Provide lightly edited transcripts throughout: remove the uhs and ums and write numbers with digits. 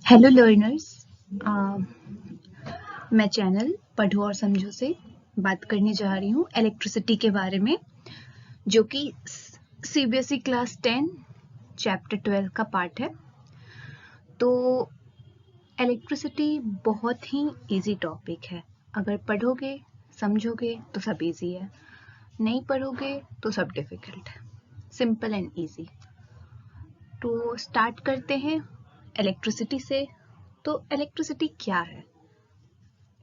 Hello learners. मैं channel पढ़ो और समझो से बात करने जा रही हूँ इलेक्ट्रिसिटी के बारे में, जो कि सीबीएसई क्लास 10 चैप्टर 12 का पार्ट है। तो इलेक्ट्रिसिटी बहुत ही इजी टॉपिक है। अगर पढ़ोगे समझोगे तो सब इजी है, नहीं पढ़ोगे तो सब डिफिकल्ट है। Simple and easy. तो स्टार्ट करते हैं इलेक्ट्रिसिटी से। तो इलेक्ट्रिसिटी क्या है?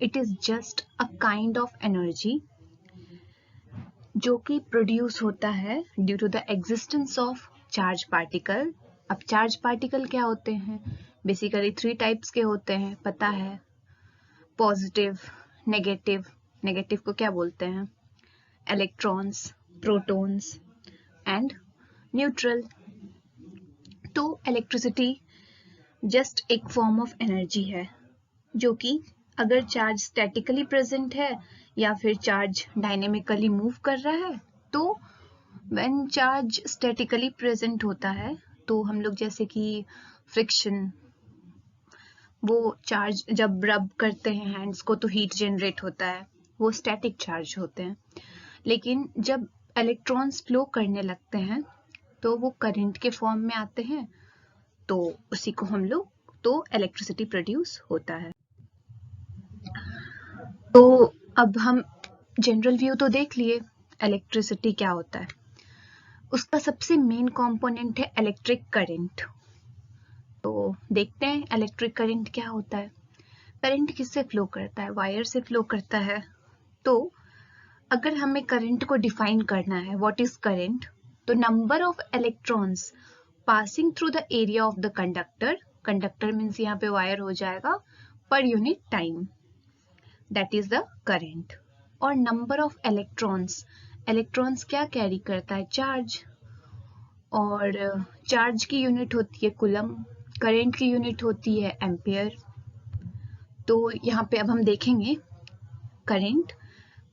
It is just a kind of energy जो कि प्रोड्यूस होता है due to the existence of charge particle. अब चार्ज पार्टिकल क्या होते हैं? बेसिकली 3 टाइप्स के होते हैं, पता है। Positive, negative. नेगेटिव को क्या बोलते हैं? Electrons, protons and neutral. तो इलेक्ट्रिसिटी जस्ट एक फॉर्म ऑफ एनर्जी है जो कि अगर चार्ज स्टैटिकली प्रेजेंट है या फिर चार्ज डायनेमिकली मूव कर रहा है, तो व्हेन चार्ज स्टैटिकली प्रेजेंट होता है तो हम लोग जैसे कि फ्रिक्शन, वो चार्ज जब रब करते हैं हैंड्स को तो हीट जनरेट होता है, वो स्टैटिक चार्ज होते हैं। लेकिन जब इलेक्ट्रॉन्स फ्लो करने लगते हैं तो वो करंट के फॉर्म में आते हैं, तो उसी को हम लोग तो इलेक्ट्रिसिटी प्रोड्यूस होता है। तो अब हम जनरल व्यू तो देख लिए इलेक्ट्रिसिटी क्या होता है। उसका सबसे मेन कंपोनेंट है इलेक्ट्रिक करंट। तो देखते हैं इलेक्ट्रिक करंट क्या होता है। करंट किससे फ्लो करता है? वायर से फ्लो करता है। तो अगर हमें करंट को डिफाइन करना है, व्हाट इज करंट, तो number of electrons passing through the area of the conductor, conductor means यहाँ पे वायर हो जाएगा, पर unit time, that is the current. और नंबर ऑफ इलेक्ट्रॉन्स, इलेक्ट्रॉन्स क्या कैरी करता है? चार्ज। और चार्ज की यूनिट होती है कूलम, करंट की यूनिट होती है एम्पियर। तो यहाँ पे अब हम देखेंगे करंट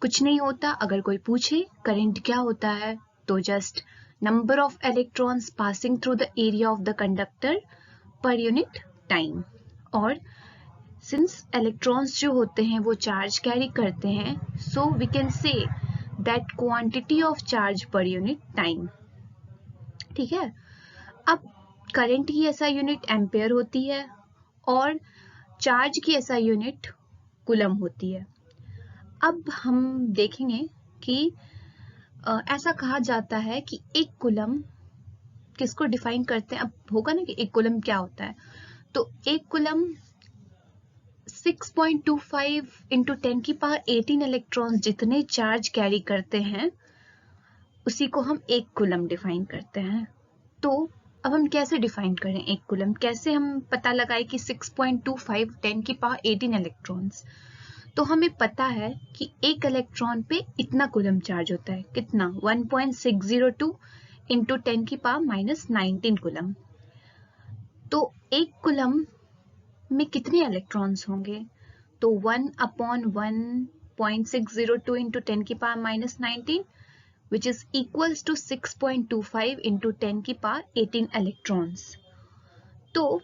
कुछ नहीं होता। अगर कोई पूछे करंट क्या होता है, तो just number of electrons passing through the area of the conductor per unit time. और सिंस इलेक्ट्रॉन्स जो होते हैं वो चार्ज कैरी करते हैं, so we can say that quantity of charge per unit time. ठीक है। अब करंट की ऐसा यूनिट एम्पेयर होती है और चार्ज की ऐसा यूनिट कूलम होती है। अब हम देखेंगे कि ऐसा कहा जाता है कि एक कूलम किसको डिफाइन करते हैं। अब होगा ना कि एक कूलम क्या होता है, तो एक कूलम 6.25 इंटू 10 की पावर 18 इलेक्ट्रॉन्स जितने चार्ज कैरी करते हैं, उसी को हम एक कूलम डिफाइन करते हैं। तो अब हम कैसे डिफाइन करें एक कूलम? कैसे हम पता लगाएं कि 6.25 10 की पावर 18 इलेक्ट्रॉन्स? तो हमें पता है कि एक इलेक्ट्रॉन पे इतना कूलम चार्ज होता है। कितना? 1.602 इंटू 10 की पावर -19 कूलम। तो एक कूलम में कितने इलेक्ट्रॉन्स होंगे? तो 1/1.602 इंटू 10 की power -19, which is equals to 6.25 into 10 की पावर 18 इलेक्ट्रॉन्स। तो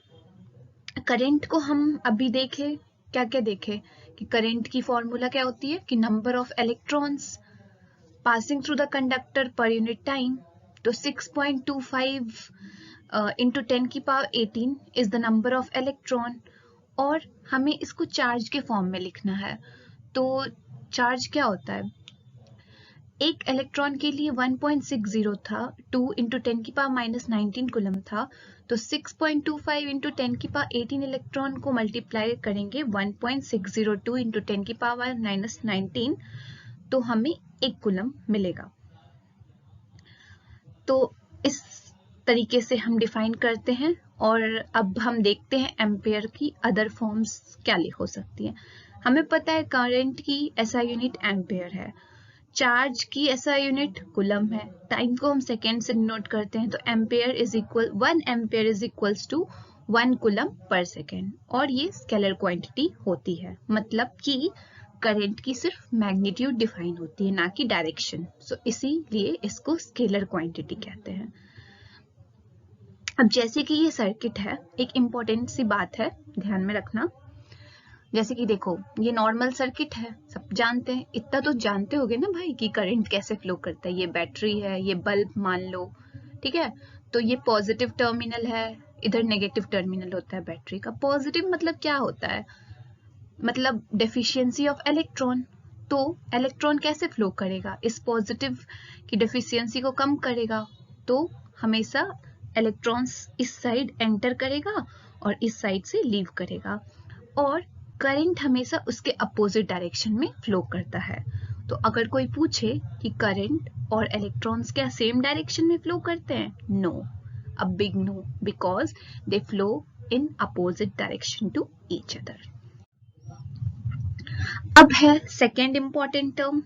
करंट को हम अभी देखे, क्या क्या देखे कि करंट की फॉर्मूला क्या होती है कि number of electrons passing through the conductor per unit time. तो 6.25 इंटू 10 की power 18 is the number of electron, और हमें इसको चार्ज के फॉर्म में लिखना है। तो चार्ज क्या होता है? एक इलेक्ट्रॉन के लिए 1.60 था, 2 इंटू 10 की पावर -19 कूलम था, तो 6.25 इंटू 10 की पावर 18 इलेक्ट्रॉन को मल्टीप्लाई करेंगे 1.602 इंटू 10 की पावर -19, तो हमें एक कूलम मिलेगा। तो इस तरीके से हम डिफाइन करते हैं। और अब हम देखते हैं एम्पेयर की अदर फॉर्म्स क्या हो सकती हैं। हमें पता है करंट की ऐसा यूनिट एम्पेयर है, चार्ज की ऐसा यूनिट कूलम है, टाइम को हम सेकेंड से नोट करते हैं, तो ampere is equal 1 ampere is equals to 1 coulomb per second. और ये स्केलर क्वांटिटी होती है, मतलब कि करंट की सिर्फ मैग्नीट्यूड डिफाइन होती है, ना कि डायरेक्शन। सो इसीलिए इसको स्केलर क्वांटिटी कहते हैं। अब जैसे कि ये सर्किट है, एक इम्पोर्टेंट सी बात है, ध्यान में रखना। जैसे कि देखो, ये नॉर्मल सर्किट है, सब जानते हैं, इतना तो जानते होगे ना भाई कि करंट कैसे फ्लो करता है। ये बैटरी है, ये बल्ब मान लो, ठीक है। तो ये पॉजिटिव टर्मिनल है, इधर नेगेटिव टर्मिनल होता है बैटरी का। पॉजिटिव मतलब क्या होता है, मतलब डेफिशिएंसी ऑफ इलेक्ट्रॉन। तो इलेक्ट्रॉन कैसे फ्लो करेगा, इस पॉजिटिव की डेफिशिएंसी को कम करेगा। तो हमेशा इलेक्ट्रॉन्स इस साइड एंटर करेगा और इस साइड से लीव करेगा, और करंट हमेशा उसके अपोजिट डायरेक्शन में फ्लो करता है। तो अगर कोई पूछे कि करंट और इलेक्ट्रॉन्स क्या सेम डायरेक्शन में फ्लो करते हैं, no, a big no, because they flow in opposite direction to each other. अब है second important term,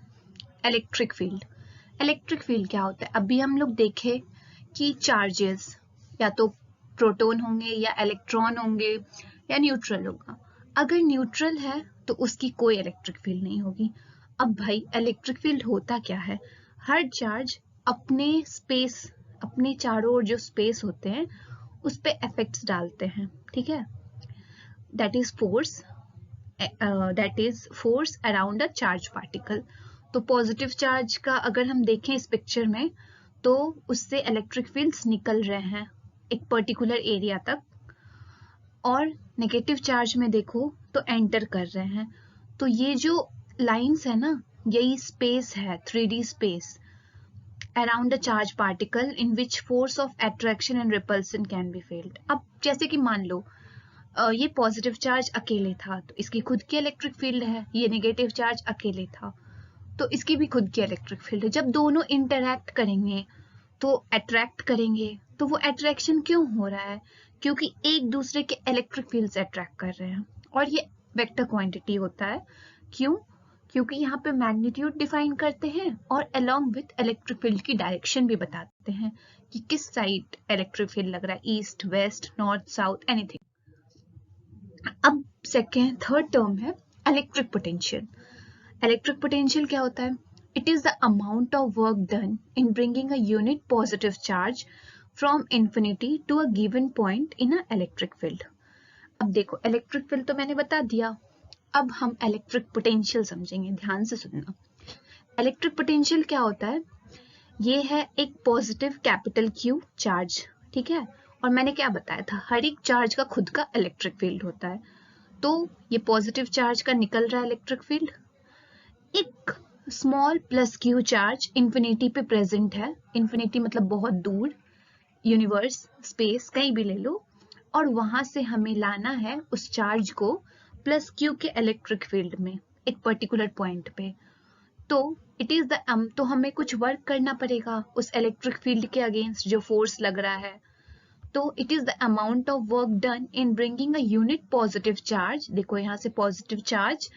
electric field. Electric field क्या होता है, अभी हम लोग देखे कि चार्जेस या तो प्रोटॉन होंगे या इलेक्ट्रॉन होंगे या न्यूट्रल होगा। अगर न्यूट्रल है तो उसकी कोई इलेक्ट्रिक फील्ड नहीं होगी। अब भाई इलेक्ट्रिक फील्ड होता क्या है, हर चार्ज अपने स्पेस, अपने चारों ओर जो स्पेस होते हैं उस पे इफेक्ट्स डालते हैं, ठीक है। That is force around a charge particle. तो पॉजिटिव चार्ज का अगर हम देखें इस पिक्चर में, तो उससे इलेक्ट्रिक फील्ड्स निकल रहे हैं एक पर्टिकुलर एरिया तक, और नेगेटिव चार्ज में देखो तो एंटर कर रहे हैं। तो ये जो लाइंस है ना, यही स्पेस है, 3D space around a charge particle in which force of attraction and repulsion can be failed. अब जैसे कि मान लो ये पॉजिटिव चार्ज अकेले था तो इसकी खुद की इलेक्ट्रिक फील्ड है, ये नेगेटिव चार्ज अकेले था तो इसकी भी खुद की इलेक्ट्रिक फील्ड है। जब दोनों इंटरैक्ट करेंगे तो अट्रैक्ट करेंगे, तो वो अट्रैक्शन क्यों हो रहा है, क्योंकि एक दूसरे के इलेक्ट्रिक फील्ड्स अट्रैक्ट कर रहे हैं, और ये वेक्टर क्वांटिटी होता है। क्यों, क्योंकि यहाँ पे मैग्नीट्यूड डिफाइन करते हैं और अलोंग विथ इलेक्ट्रिक फील्ड की डायरेक्शन भी बताते हैं कि किस साइड इलेक्ट्रिक फील्ड लग रहा है, east, west, north, south, anything. अब सेकेंड थर्ड टर्म है इलेक्ट्रिक पोटेंशियल। इलेक्ट्रिक पोटेंशियल क्या होता है, it is the amount of work done in bringing a unit positive charge from infinity to a given point in a electric field. अब देखो electric field तो मैंने बता दिया, अब हम इलेक्ट्रिक पोटेंशियल समझेंगे, ध्यान से सुनना। इलेक्ट्रिक पोटेंशियल क्या होता है, ये है एक पॉजिटिव कैपिटल Q चार्ज, ठीक है। और मैंने क्या बताया था, हर एक चार्ज का खुद का इलेक्ट्रिक फील्ड होता है। तो ये पॉजिटिव चार्ज का निकल रहा है इलेक्ट्रिक फील्ड, एक small plus Q charge infinity पे प्रेजेंट है, इंफिनिटी मतलब बहुत दूर, यूनिवर्स, स्पेस कहीं भी ले लो, और वहां से हमें लाना है उस चार्ज को प्लस Q के इलेक्ट्रिक फील्ड में एक पर्टिकुलर पॉइंट पे। तो इट इज द तो हमें कुछ वर्क करना पड़ेगा उस इलेक्ट्रिक फील्ड के अगेंस्ट जो फोर्स लग रहा है। तो it is the amount of work done in bringing a unit positive charge, देखो यहाँ से positive charge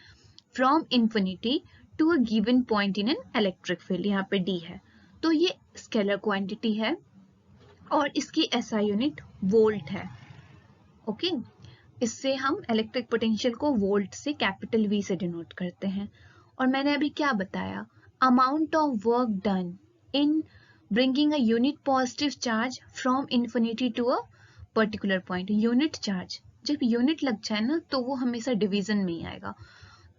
from infinity to a given point in an electric field, यहाँ पे D है। तो ये स्केलर क्वांटिटी है और इसकी SI यूनिट वोल्ट है, ओके। इससे हम इलेक्ट्रिक पोटेंशियल को वोल्ट से कैपिटल V से डिनोट करते हैं। और मैंने अभी क्या बताया, amount of work done in bringing a unit positive charge from infinity to a particular point. Unit charge जब यूनिट लग जाए ना तो वो हमेशा डिवीजन में ही आएगा।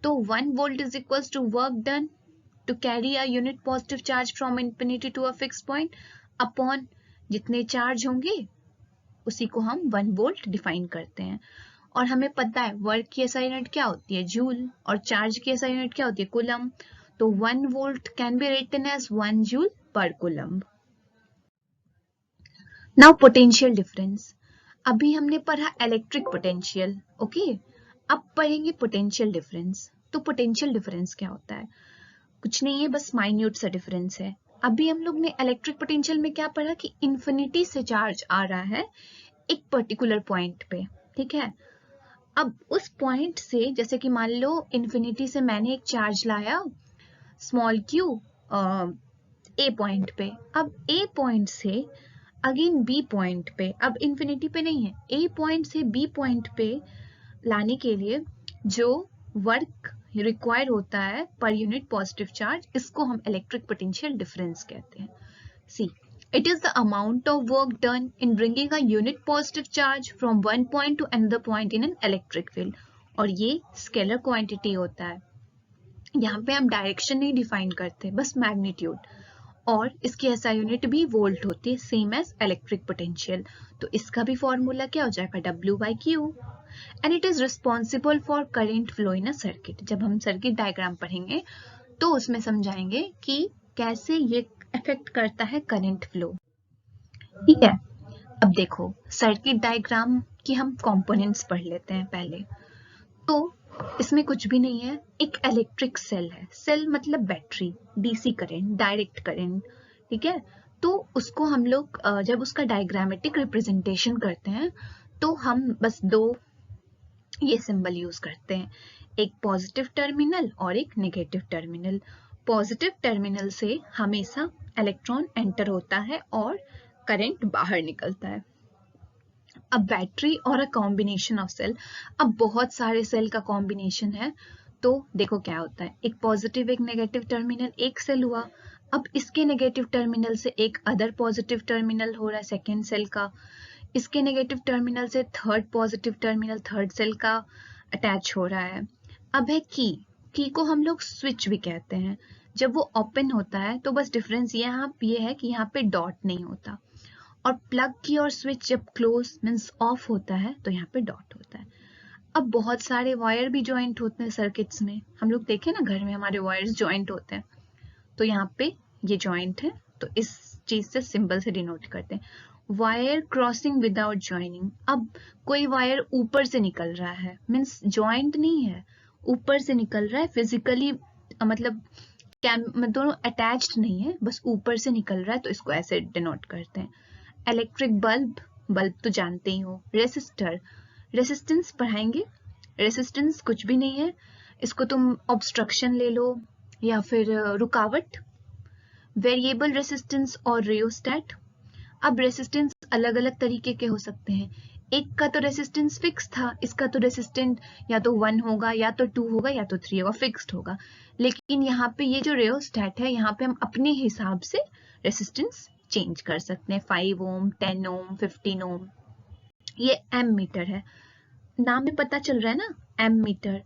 तो 1 volt is equals to work done to carry a unit positive charge from infinity to a fix point upon जितने चार्ज होंगे उसी को हम 1 वोल्ट डिफाइन करते हैं। और हमें पता है वर्क की SI यूनिट क्या होती है, जूल, और चार्ज की SI यूनिट क्या होती है, कूलम। तो 1 volt can be written as 1 joule per coulomb. Now potential difference, अभी हमने पढ़ा इलेक्ट्रिक पोटेंशियल, ओके। अब पढ़ेंगे पोटेंशियल डिफरेंस। तो पोटेंशियल डिफरेंस क्या होता है, कुछ नहीं है, बस माइन्यूट सा डिफरेंस है। अभी हम लोग ने इलेक्ट्रिक पोटेंशियल में क्या पढ़ा कि इंफिनिटी से चार्ज आ रहा है एक पर्टिकुलर पॉइंट पे, ठीक है। अब उस पॉइंट से, जैसे कि मान लो इंफिनिटी से मैंने एक चार्ज लाया स्मॉल Q A पॉइंट पे, अब A पॉइंट से अगेन B पॉइंट पे, अब इंफिनिटी पे नहीं है, A पॉइंट से B पॉइंट पे लाने के लिए जो वर्क रिक्वायर होता है पर यूनिट पॉजिटिव चार्ज, इसको हम इलेक्ट्रिक पोटेंशियल डिफरेंस कहते हैं। सी It is the amount of work done in bringing a unit positive charge from one point to another point in an electric field. और ये scalar quantity होता है. यहाँ पे हम डायरेक्शन नहीं डिफाइन करते, बस मैग्नीट्यूड. और इसकी एसआई यूनिट भी वोल्ट होती है, सेम एज इलेक्ट्रिक पोटेंशियल. तो इसका भी फॉर्मूला क्या हो जाएगा, W/Q. And it is responsible for current flow in a circuit. जब हम सर्किट डायग्राम पढ़ेंगे तो उसमें समझाएंगे कि कैसे ये इफेक्ट करता है करंट फ्लो. ठीक है, अब देखो सर्किट डायग्राम की हम कंपोनेंट्स पढ़ लेते हैं पहले. तो इसमें कुछ भी नहीं है, एक इलेक्ट्रिक सेल है. सेल मतलब battery, DC current, direct current. ठीक है, तो उसको हम लोग जब उसका डायग्रामेटिक रिप्रेजेंटेशन करते हैं तो हम बस दो ये सिंबल यूज करते हैं, एक पॉजिटिव टर्मिनल और एक नेगेटिव टर्मिनल. पॉजिटिव टर्मिनल से हमेशा इलेक्ट्रॉन एंटर होता है और करंट बाहर निकलता है. अब बैटरी और अ कॉम्बिनेशन ऑफ सेल, अब बहुत सारे सेल का कॉम्बिनेशन है. तो देखो क्या होता है, एक पॉजिटिव एक नेगेटिव टर्मिनल एक सेल हुआ. अब इसके नेगेटिव टर्मिनल से एक अदर पॉजिटिव टर्मिनल हो रहा है सेकेंड सेल का. इसके नेगेटिव टर्मिनल से third positive terminal third cell का अटैच हो रहा है. अब है की को हम लोग स्विच भी कहते हैं. जब वो ओपन होता है तो बस डिफरेंस यहाँ ये है कि यहाँ पे डॉट नहीं होता, और प्लग की और स्विच जब क्लोज मीन्स ऑफ होता है तो यहाँ पे डॉट होता है. अब बहुत सारे वायर भी ज्वाइंट होते हैं सर्किट्स में. हम लोग देखें ना घर में हमारे वायर्स ज्वाइंट होते हैं, तो यहाँ पे ये ज्वाइंट है, तो इस चीज से सिंबल से डिनोट करते हैं. Wire crossing without joining. अब कोई वायर ऊपर से निकल रहा है मीन्स ज्वाइंट नहीं है, ऊपर से निकल रहा है फिजिकली, मतलब दोनों अटैच्ड नहीं है, बस ऊपर से निकल रहा है, तो इसको ऐसे डिनोट करते हैं. इलेक्ट्रिक बल्ब, बल्ब तो जानते ही हो. रेसिस्टर, रेसिस्टेंस पढ़ाएंगे. रेसिस्टेंस कुछ भी नहीं है, इसको तुम ऑब्स्ट्रक्शन ले लो या फिर रुकावट. वेरिएबल रेसिस्टेंस और रियोस्टैट. अब रेसिस्टेंस अलग अलग तरीके के हो सकते हैं. एक का तो रेसिस्टेंस फिक्स था, इसका तो रेसिस्टेंट या तो 1 होगा या तो 2 होगा या तो 3 होगा, फिक्स्ड होगा. लेकिन यहाँ पे ये जो रियोस्टैट है, यहाँ पे हम अपने हिसाब से रेसिस्टेंस चेंज कर सकते हैं. 5 ओम, 10 ओम, 15 ओम. ये एम मीटर है, नाम में पता चल रहा है ना, ammeter.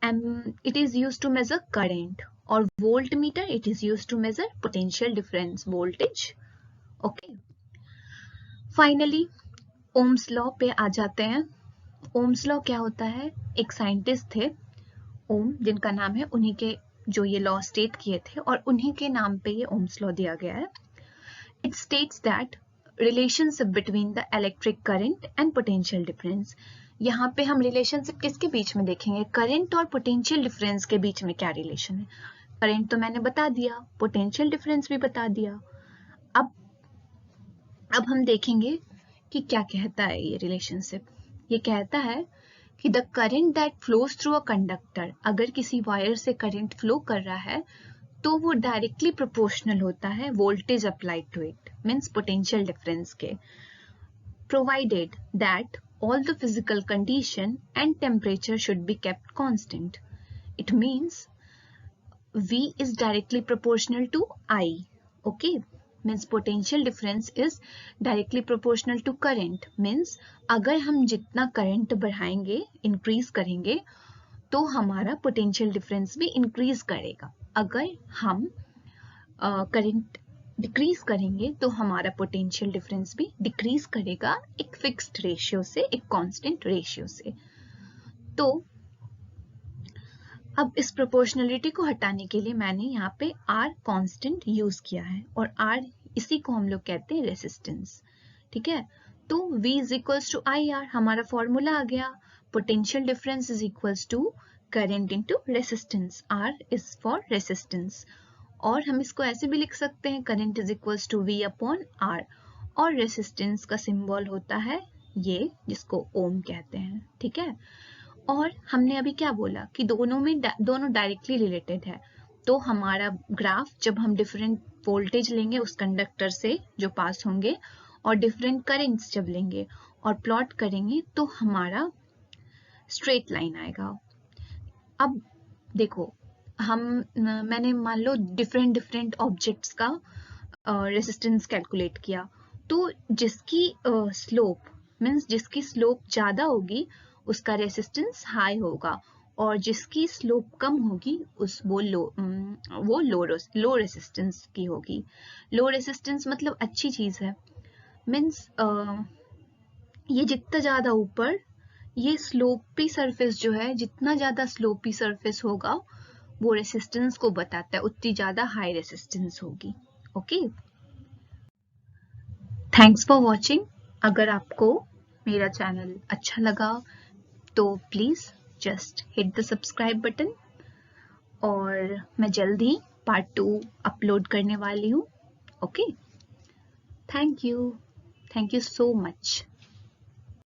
Am it is used to measure current. और voltmeter it is used to measure potential difference, voltage. Okay, finally Ohm's law पे आ जाते हैं. ओम्स लॉ क्या होता है, एक साइंटिस्ट थे ओम जिनका नाम है, उन्हीं के जो ये लॉ स्टेट किए थे और उन्हीं के नाम पे ये ओम्स लॉ दिया गया है. It states that relationship between the electric current and potential difference. यहाँ पे हम रिलेशनशिप किसके बीच में देखेंगे, करंट और पोटेंशियल डिफरेंस के बीच में क्या रिलेशन है. करंट तो मैंने बता दिया, पोटेंशियल डिफरेंस भी बता दिया. अब हम देखेंगे कि क्या कहता है ये रिलेशनशिप. ये कहता है कि the current that flows through a conductor, अगर किसी वायर से करंट फ्लो कर रहा है तो वो डायरेक्टली प्रोपोर्शनल होता है voltage applied to it, means potential difference के, provided that all the physical condition and temperature should be kept constant. It means V is directly proportional to I. Okay, means potential difference is directly proportional to current. Means अगर हम जितना current बढ़ाएंगे, increase करेंगे, तो हमारा potential difference भी increase करेगा. अगर हम करंट डिक्रीज करेंगे तो हमारा पोटेंशियल डिफरेंस भी डिक्रीज करेगा, एक फिक्स्ड रेशियो से, एक कांस्टेंट रेशियो से. तो अब इस प्रोपोर्शनलिटी को हटाने के लिए मैंने यहाँ पे R कांस्टेंट यूज किया है, और R इसी को हम लोग कहते हैं रेसिस्टेंस. ठीक है, तो V is equals to IR, हमारा फॉर्मूला आ गया. Potential difference is equals to current into resistance. R is for resistance, और हम इसको ऐसे भी लिख सकते हैं, current is equals to V upon R, और रेसिस्टेंस का सिंबल होता है ये, जिसको ओम कहते हैं. ठीक है, और हमने अभी क्या बोला कि दोनों डायरेक्टली रिलेटेड है. तो हमारा ग्राफ, जब हम डिफरेंट वोल्टेज लेंगे उस कंडक्टर से जो पास होंगे और डिफरेंट करेंट्स जब लेंगे और प्लॉट करेंगे, तो हमारा स्ट्रेट लाइन आएगा. अब देखो, मैंने मान लो डिफरेंट ऑब्जेक्ट्स का रेसिस्टेंस कैलकुलेट किया, तो जिसकी स्लोप मीन्स जिसकी स्लोप ज़्यादा होगी उसका रेसिस्टेंस हाई होगा, और जिसकी स्लोप कम होगी वो लो रेसिस्टेंस की होगी। लो रेसिस्टेंस मतलब अच्छी चीज़ है, मीन्स ये जितना ज़्यादा ऊपर, ये स्लोपी सरफेस जो है, जितना ज़्यादा स्लोपी सरफेस होगा वो रेसिस्टेंस को बताता है, उतनी ज़्यादा हाई रेसिस्टेंस होगी। Okay, thanks for watching. अगर आपको मेरा चैनल अच्छा लगा तो please just hit the subscribe button, और मैं जल्द ही पार्ट 2 अपलोड करने वाली हूँ। Okay, thank you so much.